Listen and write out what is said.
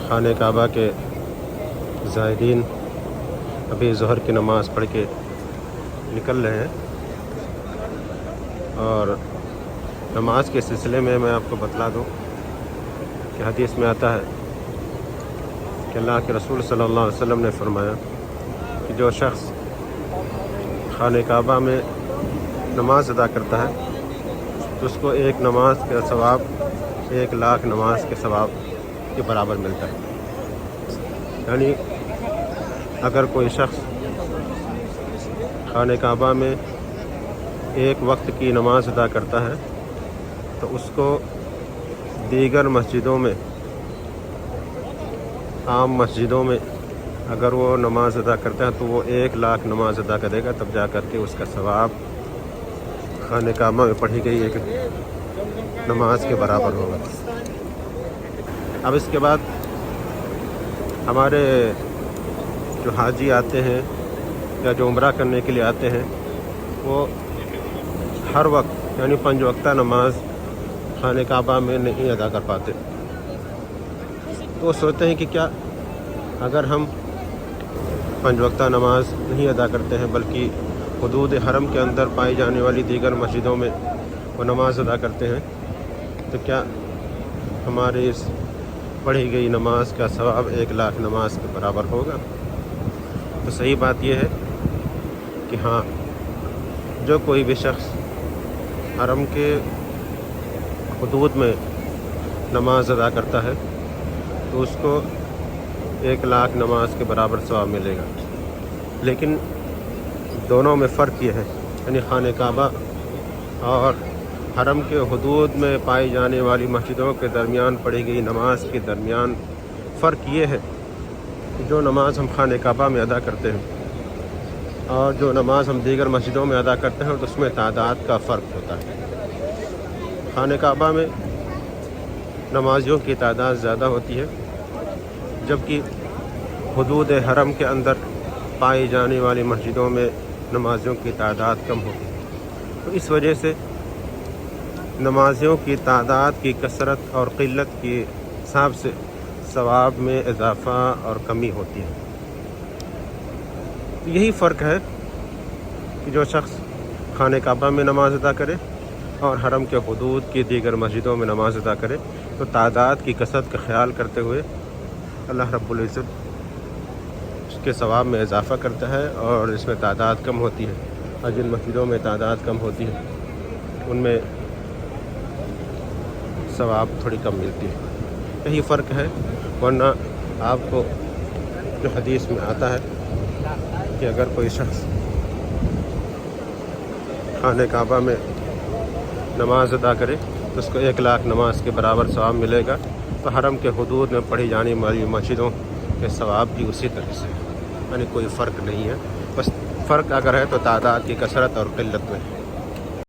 خانہ کعبہ کے زائرین ابھی ظہر کی نماز پڑھ کے نکل رہے ہیں، اور نماز کے سلسلے میں آپ کو بتلا دوں کہ حدیث میں آتا ہے کہ اللہ کے رسول صلی اللہ علیہ وسلم نے فرمایا کہ جو شخص خانہ کعبہ میں نماز ادا کرتا ہے تو اس کو ایک نماز کا ثواب 1,00,000 نماز کے ثواب کے برابر ملتا ہے۔ یعنی اگر کوئی شخص خانہ کعبہ میں ایک وقت کی نماز ادا کرتا ہے تو اس کو دیگر مسجدوں میں، عام مسجدوں میں اگر وہ نماز ادا کرتا ہے تو وہ 1,00,000 نماز ادا کرے گا، تب جا کر کے اس کا ثواب خانہ کعبہ میں پڑھی گئی ایک نماز کے برابر ہوگا۔ اب اس کے بعد ہمارے جو حاجی آتے ہیں یا جو عمرہ کرنے کے لیے آتے ہیں، وہ ہر وقت یعنی 5 وقتہ نماز خانہ کعبہ میں نہیں ادا کر پاتے، تو وہ سوچتے ہیں کہ کیا اگر ہم 5 وقتہ نماز نہیں ادا کرتے ہیں بلکہ حدود حرم کے اندر پائی جانے والی دیگر مسجدوں میں وہ نماز ادا کرتے ہیں، تو کیا ہماری اس پڑھی گئی نماز کا ثواب 1,00,000 نماز کے برابر ہوگا؟ تو صحیح بات یہ ہے کہ ہاں، جو کوئی بھی شخص حرم کے حدود میں نماز ادا کرتا ہے تو اس کو 1,00,000 نماز کے برابر ثواب ملے گا، لیکن دونوں میں فرق یہ ہے، یعنی خانہ کعبہ اور حرم کے حدود میں پائی جانے والی مسجدوں کے درمیان پڑھی گئی نماز کے درمیان فرق یہ ہے کہ جو نماز ہم خانہ کعبہ میں ادا کرتے ہیں اور جو نماز ہم دیگر مسجدوں میں ادا کرتے ہیں تو اس میں تعداد کا فرق ہوتا ہے۔ خانہ کعبہ میں نمازیوں کی تعداد زیادہ ہوتی ہے، جبکہ حدود حرم کے اندر پائی جانے والی مسجدوں میں نمازیوں کی تعداد کم ہوتی ہے۔ تو اس وجہ سے نمازیوں کی تعداد کی کثرت اور قلت کے حساب سے ثواب میں اضافہ اور کمی ہوتی ہے۔ یہی فرق ہے کہ جو شخص خانہ کعبہ میں نماز ادا کرے اور حرم کے حدود کی دیگر مسجدوں میں نماز ادا کرے تو تعداد کی کثرت کا خیال کرتے ہوئے اللہ رب العزت اس کے ثواب میں اضافہ کرتا ہے، اور اس میں تعداد کم ہوتی ہے، اور جن مسجدوں میں تعداد کم ہوتی ہے ان میں ثواب تھوڑی کم ملتی ہے۔ یہی فرق ہے، ورنہ آپ کو جو حدیث میں آتا ہے کہ اگر کوئی شخص خانہ کعبہ میں نماز ادا کرے تو اس کو 1,00,000 نماز کے برابر ثواب ملے گا، تو حرم کے حدود میں پڑھی جانے والی مسجدوں کے ثواب بھی اسی طرح سے، یعنی کوئی فرق نہیں ہے، بس فرق اگر ہے تو تعداد کی کثرت اور قلت میں ہے۔